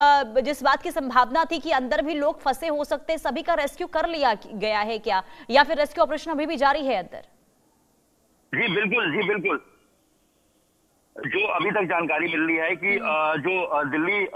जिस बात की संभावना थी कि अंदर भी लोग फंसे हो सकते, सभी का रेस्क्यू कर लिया गया है क्या, या फिर रेस्क्यू ऑपरेशन अभी भी जारी है अंदर? जी बिल्कुल, जी बिल्कुल। जो अभी तक जानकारी मिल रही है कि जो दिल्ली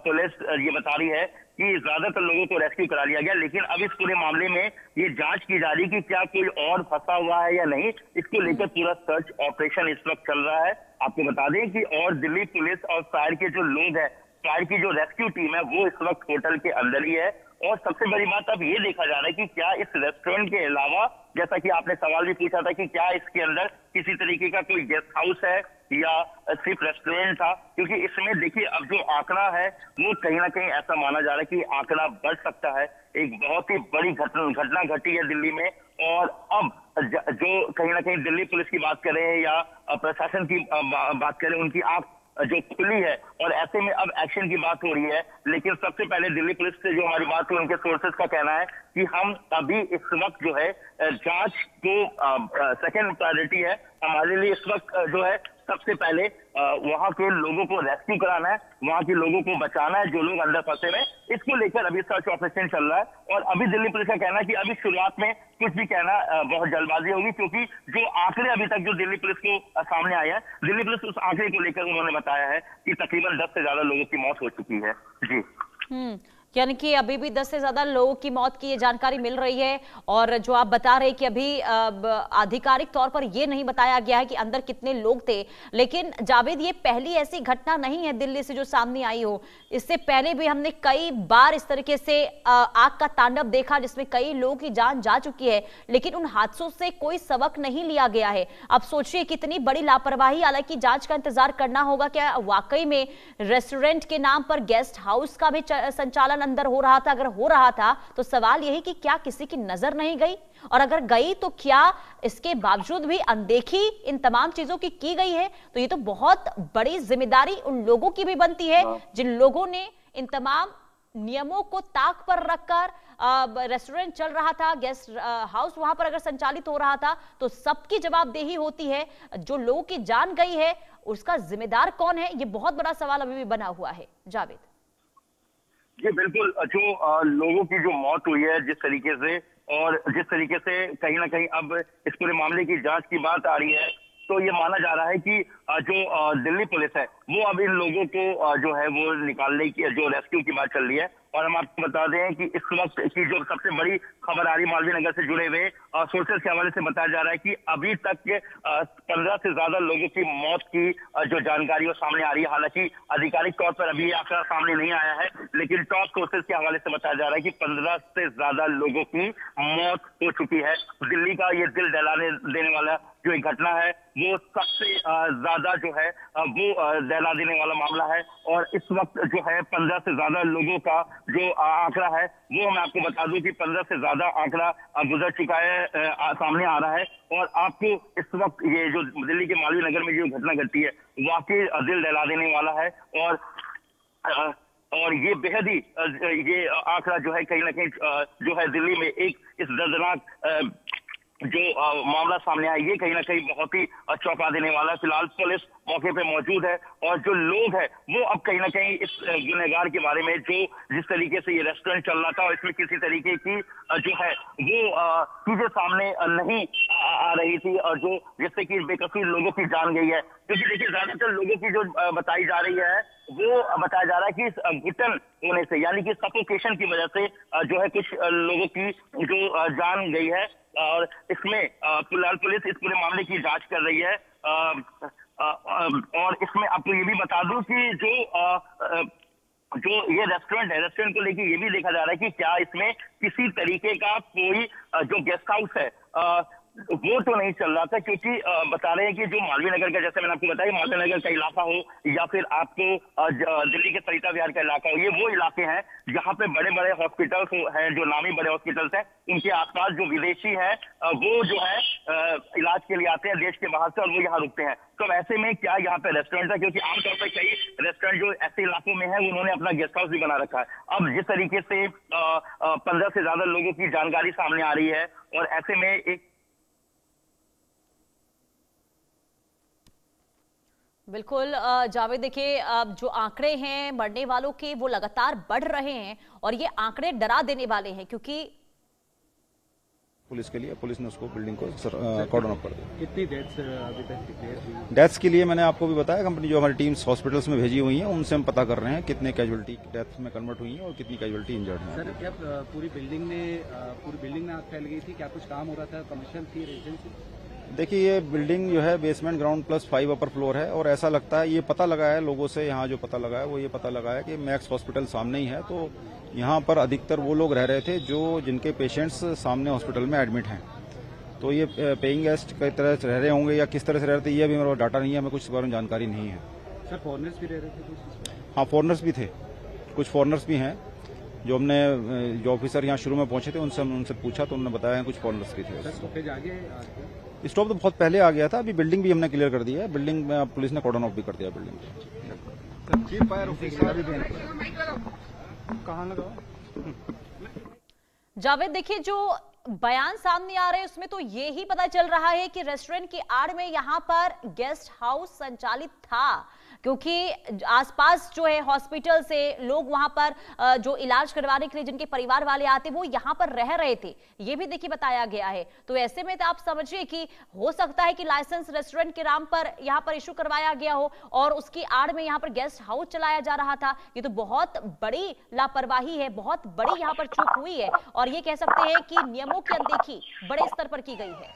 पुलिस ये बता रही है कि ज्यादातर लोगों को रेस्क्यू करा लिया गया, लेकिन अब इस पूरे मामले में ये जांच की जा रही है कि क्या कोई और फंसा हुआ है या नहीं। इसको लेकर पूरा सर्च ऑपरेशन इस वक्त चल रहा है। आपको बता दें कि और दिल्ली पुलिस और फायर के जो लोग हैं, फायर की जो रेस्क्यू टीम है, वो इस वक्त होटल के अंदर ही है। और सबसे बड़ी बात अब ये देखा जा रहा है कि क्या इस रेस्टोरेंट के अलावा, जैसा कि आपने सवाल भी पूछा था कि क्या इसके अंदर किसी तरीके का कोई गेस्ट हाउस है या सिर्फ रेस्टोरेंट था, क्योंकि इसमें देखिए अब जो आंकड़ा है वो कहीं ना कहीं ऐसा माना जा रहा है कि आंकड़ा बढ़ सकता है। एक बहुत ही बड़ी घटना घटी है दिल्ली में। और अब जो कहीं ना कहीं दिल्ली पुलिस की बात करें या प्रशासन की बात करें, उनकी आंख जो खुली है और ऐसे में अब एक्शन की बात हो रही है। लेकिन सबसे पहले दिल्ली पुलिस से जो हमारी बात हुई, उनके सोर्सेज का कहना है कि हम अभी इस वक्त जो है जांच को सेकंड प्रायोरिटी है हमारे लिए। इस वक्त जो है सबसे पहले वहां के लोगों को रेस्क्यू कराना है, वहां के लोगों को बचाना है जो लोग अंदर फंसे हुए। इसको लेकर अभी सर्च ऑपरेशन चल रहा है। और अभी दिल्ली पुलिस का कहना है कि अभी शुरुआत में कुछ भी कहना बहुत जल्दबाजी होगी, क्योंकि जो आंकड़े अभी तक जो दिल्ली पुलिस को सामने आए हैं, दिल्ली पुलिस उस आंकड़े को लेकर उन्होंने बताया है कि तकरीबन 10 से ज्यादा लोगों की मौत हो चुकी है। जी। यानी कि अभी भी 10 से ज्यादा लोगों की मौत की ये जानकारी मिल रही है। और जो आप बता रहे हैं कि अभी आधिकारिक तौर पर ये नहीं बताया गया है कि अंदर कितने लोग थे, लेकिन जावेद ये पहली ऐसी घटना नहीं है दिल्ली से जो सामने आई हो। इससे पहले भी हमने कई बार इस तरीके से आग का तांडव देखा जिसमें कई लोगों की जान जा चुकी है, लेकिन उन हादसों से कोई सबक नहीं लिया गया है। अब सोचिए कितनी बड़ी लापरवाही। हालांकि जांच का इंतजार करना होगा, क्या वाकई में रेस्टोरेंट के नाम पर गेस्ट हाउस का भी संचालन अंदर हो रहा था? अगर हो रहा था तो सवाल यही कि क्या किसी की नजर नहीं गई, और अगर गई तो क्या इसके बावजूद भी अनदेखी इन तमाम चीजों की गई है? तो ये तो बहुत बड़ी जिम्मेदारी उन लोगों की भी बनती है जिन लोगों ने इन तमाम नियमों को ताक पर रखकर रेस्टोरेंट चल रहा था, गेस्ट हाउस वहां पर अगर संचालित हो रहा था, तो सबकी जवाबदेही होती है। जो लोगों की जान गई है उसका जिम्मेदार कौन है, ये बहुत बड़ा सवाल अभी भी बना हुआ है। जावेद जी बिल्कुल। जो लोगों की जो मौत हुई है जिस तरीके से, और जिस तरीके से कहीं ना कहीं अब इस पूरे मामले की जांच की बात आ रही है, तो ये माना जा रहा है कि जो दिल्ली पुलिस है वो अब इन लोगों को जो है वो निकालने की, जो रेस्क्यू की बात चल रही है। और हम आपको बता दें कि इस वक्त की जो सबसे बड़ी खबर आ रही मालवीय नगर से जुड़े हुए सोर्सेज के हवाले से बताया जा रहा है कि अभी तक 15 से ज्यादा लोगों की मौत की जो जानकारी वो सामने आ रही है। हालांकि आधिकारिक तौर पर अभी आंकड़ा सामने नहीं आया है, लेकिन टॉप सोर्सेज के हवाले से बताया जा रहा है कि 15 से ज्यादा लोगों की मौत हो चुकी है। दिल्ली का ये दिल दहलाने देने वाला जो एक घटना है, वो सबसे ज्यादा जो है वो दहला देने वाला मामला है। और इस वक्त जो है 15 से ज्यादा लोगों का जो आंकड़ा है, वो मैं आपको बता दूं कि 15 से ज्यादा आंकड़ा गुजर चुका है, सामने आ रहा है। और आपको इस वक्त ये जो दिल्ली के मालवीय नगर में जो घटना घटी है, वाकई दिल दहला देने वाला है। और ये बेहद ही ये आंकड़ा जो है कहीं ना कहीं जो है दिल्ली में एक इस दर्दनाक जो मामला सामने आया, ये कहीं ना कहीं बहुत ही चौंका देने वाला है। फिलहाल पुलिस मौके पे मौजूद है और जो लोग हैं वो अब कहीं ना कहीं इस गुनहगार के बारे में, जो जिस तरीके से ये रेस्टोरेंट चल रहा था और इसमें किसी तरीके की जो है वो चीजें सामने नहीं आ रही थी, और जो जिससे कि बेकसूर लोगों की जान गई है। क्योंकि देखिए ज्यादातर लोगों की जो बताई जा रही है, वो बताया जा रहा है कि घुटन होने से, यानी कि सफोकेशन की वजह से जो है कुछ लोगों की जो जान गई है। और इसमें फिलहाल पुलिस इस पूरे मामले की जांच कर रही है। और इसमें आपको ये भी बता दूं कि जो ये रेस्टोरेंट है, रेस्टोरेंट को लेकर ये भी देखा जा रहा है कि क्या इसमें किसी तरीके का कोई जो गेस्ट हाउस है वो तो नहीं चल रहा था। क्योंकि बता रहे हैं कि जो मालवीय नगर का, जैसे मैंने आपको बताया, मालवीय नगर का इलाका हो या फिर आपको दिल्ली के सरिता विहार का इलाका हो, ये वो इलाके हैं जहां पे बड़े बड़े हॉस्पिटल्स हैं, जो नामी बड़े हॉस्पिटल्स हैं। उनके आसपास जो विदेशी हैं वो जो है इलाज के लिए आते हैं देश के बाहर से, और वो यहाँ रुकते हैं। तो ऐसे में क्या यहाँ पे रेस्टोरेंट है? क्योंकि आमतौर पर कई रेस्टोरेंट जो ऐसे इलाकों में है उन्होंने अपना गेस्ट हाउस भी बना रखा है। अब जिस तरीके से 15 से ज्यादा लोगों की जानकारी सामने आ रही है, और ऐसे में एक बिल्कुल जावेद, देखिए जो आंकड़े हैं मरने वालों के वो लगातार बढ़ रहे हैं और ये आंकड़े डरा देने वाले हैं, क्योंकि पुलिस के लिए पुलिस ने उसको बिल्डिंग को कॉर्डन ऑफ कर दिया। कितनी डेथ्स अभी तक? डेथ्स के लिए मैंने आपको भी बताया, कंपनी जो हमारी टीम्स हॉस्पिटल्स में भेजी हुई हैं उनसे हम पता कर रहे हैं कितने कैजुअलिटी डेथ में कन्वर्ट हुई हैं और कितनी कैजुअलिटी इंजर्ड हैं। सर, क्या पूरी बिल्डिंग में आग फैल गई थी? क्या कुछ काम हो रहा था? कमर्शियल थी, रेजिडेंसी? देखिए, ये बिल्डिंग जो है basement ground plus 5 upper floor है और ऐसा लगता है, ये पता लगा है लोगों से, यहाँ जो पता लगा है वो ये पता लगा है कि मैक्स हॉस्पिटल सामने ही है, तो यहाँ पर अधिकतर वो लोग रह रहे थे जो जिनके पेशेंट्स सामने हॉस्पिटल में एडमिट हैं। तो ये पेइंग गेस्ट कई तरह से रह रहे होंगे या किस तरह से रह रहे थे ये अभी मेरे पास डाटा नहीं है, हमें कुछ इस बारे में जानकारी नहीं है। सर, फॉरेनर्स भी रह रहे थे? हाँ, फॉरेनर्स भी थे, कुछ फॉरेनर्स भी हैं जो हमने जो ऑफिसर यहाँ शुरू में पहुंचे थे उनसे पूछा तो उन्होंने बताया कुछ फॉरेनर्स भी थे। स्टॉपेज आ गया? स्टॉप तो बहुत पहले आ गया था, अभी बिल्डिंग भी हमने क्लियर कर दी है, बिल्डिंग में पुलिस ने कॉर्डन ऑफ भी कर दिया बिल्डिंग। चीफ फायर ऑफिसर कहाँ लगा? जावेद, देखिए जो बयान सामने आ रहे हैं उसमें तो ये ही पता चल रहा है कि रेस्टोरेंट की आड़ में यहां पर गेस्ट हाउस संचालित था, क्योंकि आसपास जो है हॉस्पिटल से लोग वहां पर जो इलाज करवाने के लिए जिनके परिवार वाले आते वो यहां पर रह रहे थे, ये भी देखिए बताया गया है। तो ऐसे में तो आप समझिए कि हो सकता है कि लाइसेंस रेस्टोरेंट के नाम पर यहां पर इशू करवाया गया हो और उसकी आड़ में यहां पर गेस्ट हाउस चलाया जा रहा था। ये तो बहुत बड़ी लापरवाही है, बहुत बड़ी यहां पर चूक हुई है और ये कह सकते हैं कि नियमों की अनदेखी बड़े स्तर पर की गई है।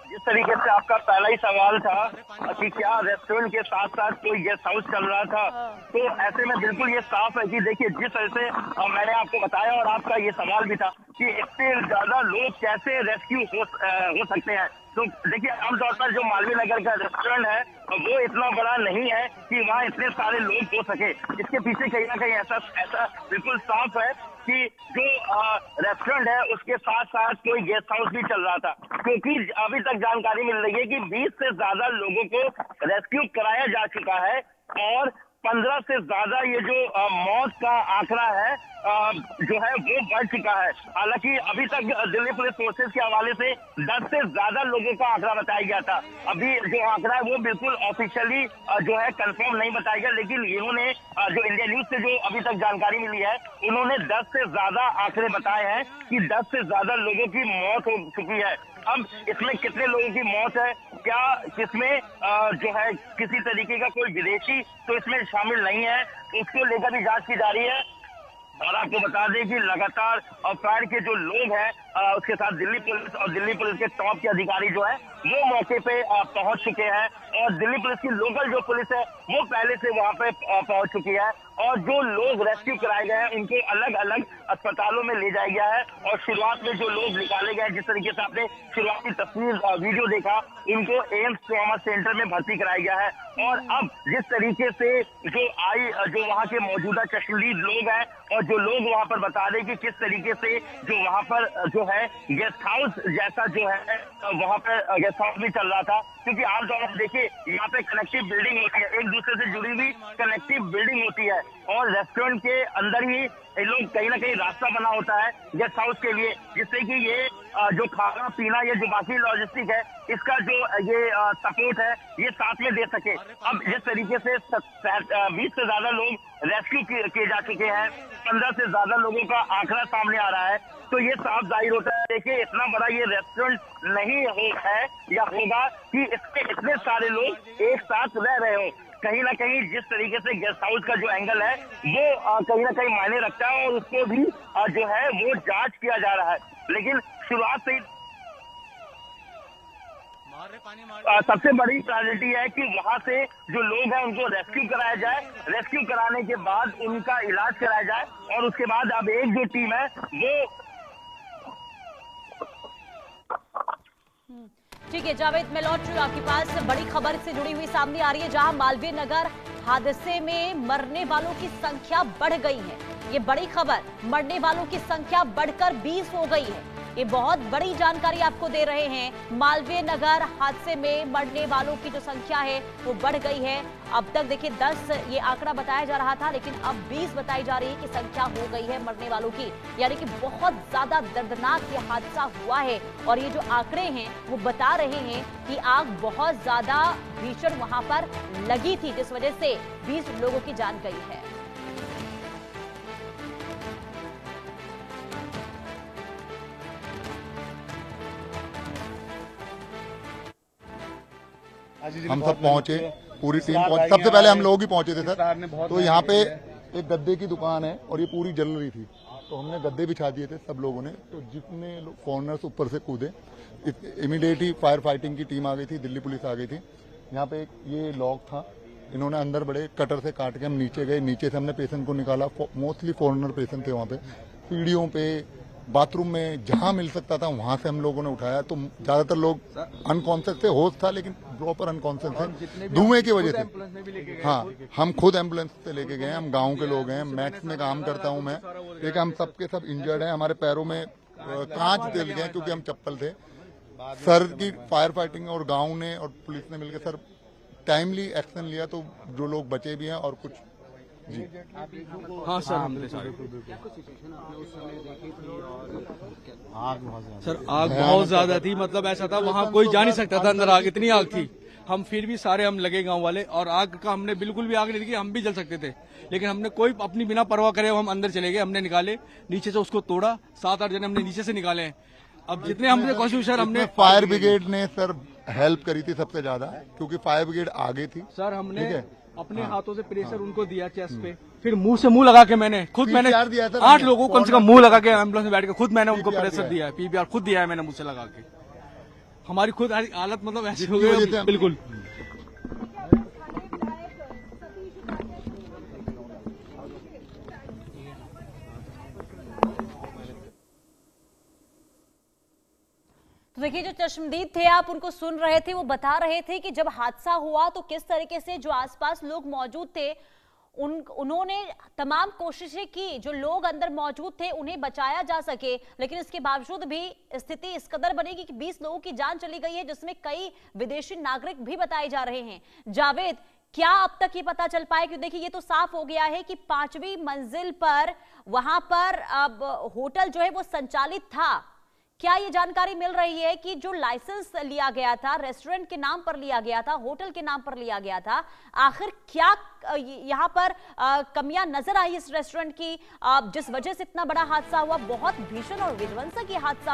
जिस तरीके से आपका पहला ही सवाल था कि क्या रेस्टोरेंट के साथ साथ कोई गेस्ट हाउस चल रहा था, तो ऐसे में बिल्कुल ये साफ है कि देखिए जिस तरह से मैंने आपको बताया और आपका ये सवाल भी था कि इतने ज्यादा लोग कैसे रेस्क्यू हो सकते हैं। तो देखिए आमतौर पर जो मालवीय नगर का रेस्टोरेंट है वो इतना बड़ा नहीं है कि वहाँ इतने सारे लोग हो सके। इसके पीछे कहीं ना कहीं ऐसा बिल्कुल साफ है कि जो रेस्टोरेंट है उसके साथ साथ कोई गेस्ट हाउस भी चल रहा था, क्योंकि अभी तक जानकारी मिल रही है कि 20 से ज्यादा लोगों को रेस्क्यू कराया जा चुका है और 15 से ज्यादा ये जो मौत का आंकड़ा है जो है वो बढ़ चुका है। हालांकि अभी तक दिल्ली पुलिस फोर्सेस के हवाले से 10 से ज्यादा लोगों का आंकड़ा बताया गया था। अभी जो आंकड़ा है वो बिल्कुल ऑफिशियली जो है कंफर्म नहीं बताया गया, लेकिन इन्होंने जो इंडिया न्यूज से जो अभी तक जानकारी मिली है उन्होंने 10 से ज्यादा आंकड़े बताए हैं कि 10 से ज्यादा लोगों की मौत हो चुकी है। अब इसमें कितने लोगों की मौत है, क्या किसमें जो है किसी तरीके का कोई विदेशी तो इसमें शामिल नहीं है, इसको लेकर भी जांच की जा रही है। और आपको बता दें कि लगातार फायर के जो लोग हैं उसके साथ दिल्ली पुलिस के टॉप के अधिकारी जो है वो मौके पे पहुंच चुके हैं और दिल्ली पुलिस की लोकल जो पुलिस है वो पहले से वहां पे पहुंच चुकी है और जो लोग रेस्क्यू कराए गए हैं उनको अलग अलग अस्पतालों में ले जाया गया है। और शुरुआत में जो लोग निकाले गए, जिस तरीके से आपने शुरुआती तस्वीर वीडियो देखा, इनको एम्स ट्रॉमा सेंटर में भर्ती कराया गया है। और अब जिस तरीके से जो वहाँ के मौजूदा चश्मदीद लोग हैं और जो लोग वहाँ पर बता रहे कि किस तरीके से जो वहाँ पर जो है गेस्ट हाउस जैसा जो है वहाँ पर गेस्ट हाउस भी चल रहा था, क्योंकि आमतौर पर देखिए यहाँ पे कनेक्टिव बिल्डिंग होती है, एक दूसरे से जुड़ी हुई कनेक्टिव बिल्डिंग होती है और रेस्टोरेंट के अंदर ही लोग कहीं ना कहीं रास्ता बना होता है गेस्ट हाउस के लिए, जिससे कि ये जो खाना पीना ये जो बाकी लॉजिस्टिक है इसका जो ये सपोर्ट है ये साथ में दे सके। अब जिस तरीके से 20 से ज्यादा लोग रेस्क्यू किए जा चुके हैं, 15 से ज्यादा लोगों का आंकड़ा सामने आ रहा है, तो ये साफ जाहिर होता है देखिए इतना बड़ा ये रेस्टोरेंट नहीं है या होगा कि इसमें इतने सारे लोग एक साथ रह रहे हो। कहीं ना कहीं जिस तरीके से गेस्ट हाउस का जो एंगल है वो कहीं ना कहीं मायने रखता है और उसको भी जो है वो जांच किया जा रहा है। लेकिन शुरुआत से ही सबसे बड़ी प्रायोरिटी है कि वहां से जो लोग हैं उनको रेस्क्यू कराया जाए, रेस्क्यू कराने के बाद उनका इलाज कराया जाए और उसके बाद अब एक जो टीम है वो ठीक है जावेद, मैं लौट रही हूँ आपके पास। बड़ी खबर से जुड़ी हुई सामने आ रही है, जहां मालवीय नगर हादसे में मरने वालों की संख्या बढ़ गई है। ये बड़ी खबर, मरने वालों की संख्या बढ़कर 20 हो गई है। ये बहुत बड़ी जानकारी आपको दे रहे हैं। मालवीय नगर हादसे में मरने वालों की जो संख्या है वो बढ़ गई है। अब तक देखिए 10 ये आंकड़ा बताया जा रहा था, लेकिन अब 20 बताई जा रही है कि संख्या हो गई है मरने वालों की। यानी कि बहुत ज्यादा दर्दनाक ये हादसा हुआ है और ये जो आंकड़े हैं वो बता रहे हैं कि आग बहुत ज्यादा भीषण वहां पर लगी थी, जिस वजह से 20 लोगों की जान गई है। हम सब पहुंचे, पूरी टीम पहुंची। सबसे पहले हम लोग ही पहुंचे थे सर। तो यहाँ पे एक गद्दे की दुकान है और ये पूरी जल रही थी, तो हमने गद्दे बिछा दिए थे सब लोगों ने। तो जितने फॉरनर्स ऊपर से कूदे, इमीडिएट ही फायर फाइटिंग की टीम आ गई थी, दिल्ली पुलिस आ गई थी। यहाँ पे एक ये लॉक था, इन्होंने अंदर बड़े कटर से काट के हम नीचे गए, नीचे से हमने पेशेंट को निकाला। मोस्टली फॉरनर पेशेंट थे वहाँ पे। सीढ़ियों पे, बाथरूम में, जहां मिल सकता था वहां से हम लोगों ने उठाया। तो ज्यादातर लोग अनकॉन्शियस थे, होश था लेकिन प्रॉपर अनकॉन्शियस थे धुएं की वजह से। हाँ, हम खुद एम्बुलेंस से लेके गए। हम गांव के लोग हैं, मैक्स में काम करता हूं मैं, लेकिन हम सबके सब इंजर्ड हैं। हमारे पैरों में कांच जल गए क्योंकि हम चप्पल थे। सर की फायर फाइटिंग और गाँव ने और पुलिस ने मिलकर सर टाइमली एक्शन लिया, तो जो लोग बचे भी हैं और कुछ जी। हाँ सर, हमने सर आग बहुत ज्यादा थी, मतलब ऐसा था वहाँ कोई जा नहीं सकता था अंदर, आग इतनी आग थी। हम फिर भी सारे हम लगे गांव वाले, और आग का हमने बिल्कुल भी आग नहीं देखी, हम भी जल सकते थे, लेकिन हमने कोई अपनी बिना परवाह करे हम अंदर चले गए। हमने निकाले नीचे से, उसको तोड़ा, 7-8 जने हमने नीचे से निकाले हैं। अब जितने हमने कोशिश सर, हमने फायर ब्रिगेड ने सर हेल्प करी थी सबसे ज्यादा, क्योंकि फायर ब्रिगेड आगे थी सर। हमने अपने हाथों से प्रेशर उनको दिया चेस्ट पे, फिर मुंह से मुंह लगा के मैंने 8 लोगों को कम से कम मुंह लगा के एम्बुलेंस में बैठ के खुद मैंने उनको प्रेशर दिया है, पीपीआर खुद दिया है मैंने मुंह से लगा के। हमारी खुद हालत मतलब ऐसी हो गई बिल्कुल। तो देखिए, जो चश्मदीद थे आप उनको सुन रहे थे, वो बता रहे थे कि जब हादसा हुआ तो किस तरीके से जो आसपास लोग मौजूद थे उन्होंने तमाम कोशिशें की, जो लोग अंदर मौजूद थे उन्हें बचाया जा सके, लेकिन इसके बावजूद भी स्थिति इस कदर बनेगी कि 20 लोगों की जान चली गई है, जिसमें कई विदेशी नागरिक भी बताए जा रहे हैं। जावेद, क्या अब तक ये पता चल पाया? क्योंकि देखिए ये तो साफ हो गया है कि 5वीं मंजिल पर वहां पर अब होटल जो है वो संचालित था। क्या ये जानकारी मिल रही है कि जो लाइसेंस लिया गया था, रेस्टोरेंट के नाम पर लिया गया था, होटल के नाम पर लिया गया था, आखिर क्या यहाँ पर कमियां नजर आई इस रेस्टोरेंट की, जिस वजह से इतना बड़ा हादसा हुआ? बहुत भीषण और विध्वंसक ये हादसा